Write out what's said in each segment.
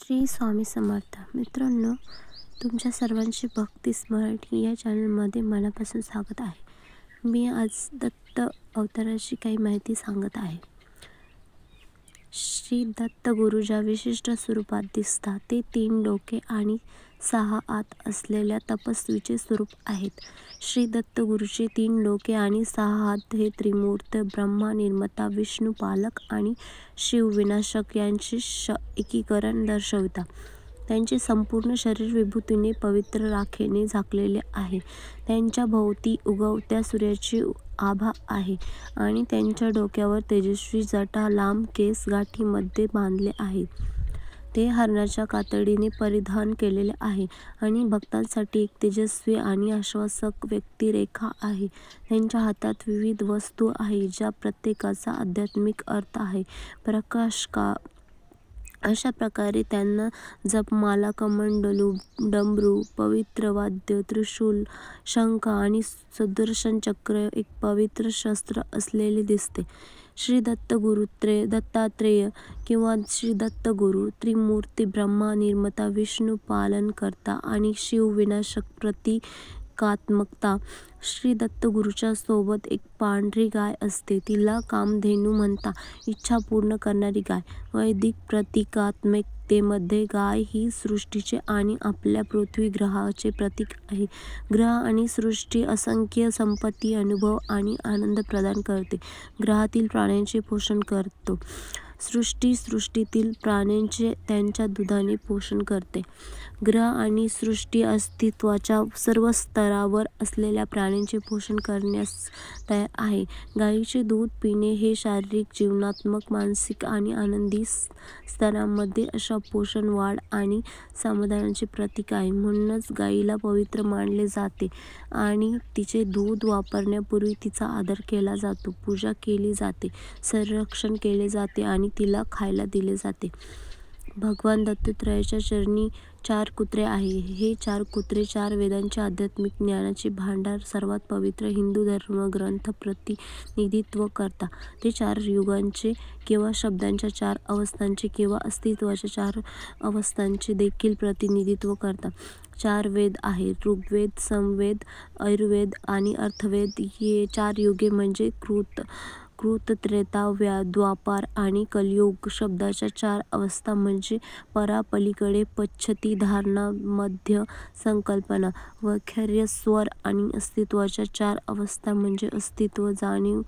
श्री स्वामी समर्थ. मित्रांनो, तुमच्या सर्वांची भक्तीस मराठी या चॅनलमध्ये मनापासून स्वागत आहे. मी आज दत्त अवताराची काही माहिती सांगत आहे. श्री दत्त गुरु ज्या विशिष्ट स्वरूपात दिसतात ते 3 डोके आणि 6 हात असलेल्या तपस्वीचे स्वरूप आहेत. श्री दत्त गुरुचे 3 डोके आणि 6 हात हे त्रिमूर्त ब्रह्मा निर्माता, विष्णू पालक आणि शिव विनाशक यांचे एकीकरण दर्शवितात. त्यांचे संपूर्ण शरीर विभूतीने पवित्र राखेने झाकलेले आहे. त्यांच्या भोवती उगवत्या सूर्याची आभा आहे आणि त्यांच्या डोक्यावर तेजस्वी जटा, लांब केस गाठीमध्ये बांधले आहेत. ते हरणाच्या कातडीने परिधान केलेले आहे आणि भक्तांसाठी एक तेजस्वी आणि आश्वासक व्यक्तिरेखा आहे. त्यांच्या हातात विविध वस्तू आहेत ज्या प्रत्येकाचा आध्यात्मिक अर्थ आहे. प्रकाश का अशा प्रकारे त्यांना जपमाला, कमंडलू, डमरू, पवित्र वाद्य, त्रिशूल, शंख आणि सुदर्शन चक्र एक पवित्र शस्त्र असलेले दिसते. श्री दत्तात्रेय किंवा श्री दत्त गुरु त्रिमूर्ती ब्रह्मा निर्माता, विष्णू पालनकर्ता आणि शिव विनाशक प्रतीकात्मकता. श्री दत्त गुरुच्या सोबत एक पांढरी गाय असते. तिला कामधेनू म्हणतात. इच्छा पूर्ण करणारी गाय. वैदिक प्रतीकात्मकतेमध्ये गाय ही सृष्टीचे आणि आपल्या पृथ्वी ग्रहाचे प्रतीक आहे. ग्रह आणि सृष्टी असंख्य संपत्ती, अनुभव आणि आनंद प्रदान करते. ग्रहातील प्राण्यांचे पोषण करतो. सृष्टीतील प्राण्यांचे त्यांच्या दुधाने पोषण करते. ग्रह आणि सृष्टी अस्तित्वाच्या सर्व स्तरावर असलेल्या प्राण्यांचे पोषण करण्यास तयार आहे. गायीचे दूध पिणे हे शारीरिक, जीवनात्मक, मानसिक आणि आनंदी स्तरांमध्ये अशा पोषण, वाढ आणि समाधानाचे प्रतीक आहे. म्हणूनच गायीला पवित्र मानले जाते आणि तिचे दूध वापरण्यापूर्वी तिचा आदर केला जातो, पूजा केली जाते, संरक्षण केले जाते आणि तिला खायला दिले जाते. भगवान दत्तात्रेयाच्या चरणी 4 कुत्रे आहेत. हे 4 कुत्रे 4 वेदांचे आध्यात्मिक ज्ञानाचे भांडार, सर्वात पवित्र हिंदू धर्मग्रंथ प्रतिनिधित्व करतात. ते 4 युगांचे किंवा शब्दांच्या 4 अवस्थांचे किंवा अस्तित्वाच्या 4 अवस्थांचे देखील प्रतिनिधित्व करतात. 4 वेद आहेत: ऋग्वेद, सामवेद, यजुर्वेद आणि अथर्ववेद. हे 4 युगे म्हणजे त्रेता, द्वापार आणि कलियुग. शब्दाच्या 4 अवस्था म्हणजे परा, पलीकडे, पश्चाती, धारणा, मध्य, संकल्पना, वैखरी, स्वर आणि अस्तित्वाच्या 4 अवस्था म्हणजे अस्तित्व, जाणीव,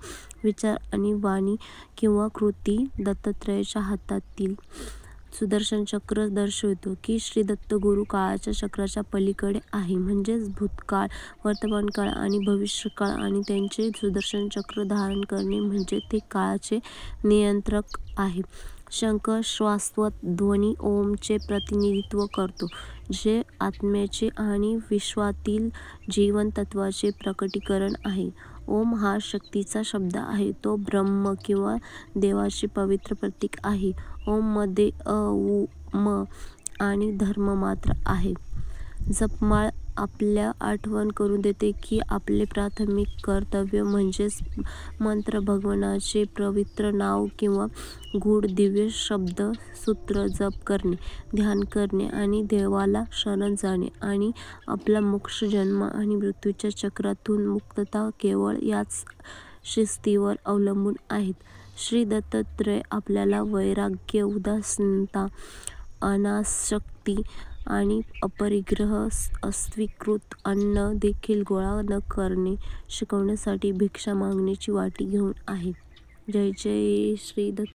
विचार आणि वाणी किंवा कृती. दत्तात्रेयाच्या हातातील सुदर्शन चक्र दर्शवितो की श्री दत्त गुरु काळाच्या चक्राच्या पलीकडे आहे, म्हणजेच भूतकाळ, वर्तमानकाळ आणि भविष्यकाळ, आणि त्यांचे सुदर्शन चक्र धारण करणे म्हणजे ते काळाचे नियंत्रक आहे. शंख शाश्वत ध्वनी ओमचे प्रतिनिधित्व करतो, जे आत्म्याचे आणि विश्वातील जीवन तत्त्वाचे प्रकटीकरण आहे. ओम हा शक्तीचा शब्द आहे. तो ब्रह्म किंवा देवाचे पवित्र प्रतीक आहे. ओममध्ये अ, उ, म आणि धर्म मात्र आहे. जपमाळ आपल्या आठवण करून देते की आपले प्राथमिक कर्तव्य म्हणजेच मंत्र, भगवानाचे पवित्र नाव किंवा गूढ दिव्य शब्द सूत्र जप करणे, ध्यान करणे आणि देवाला शरण जाणे आणि आपला मोक्ष, जन्म आणि मृत्यूच्या चक्रातून मुक्तता केवळ याच शिस्तीवर अवलंबून आहेत. श्री दत्तात्रेय आपल्याला वैराग्य, उदासीनता, अनासक्ती आणि अपरिग्रह, अस्वीकृत अन्न देखील गोळा न करणे शिकवण्यासाठी भिक्षा मागण्याची वाटी घेऊन आहेत. जय जय श्री दत्त.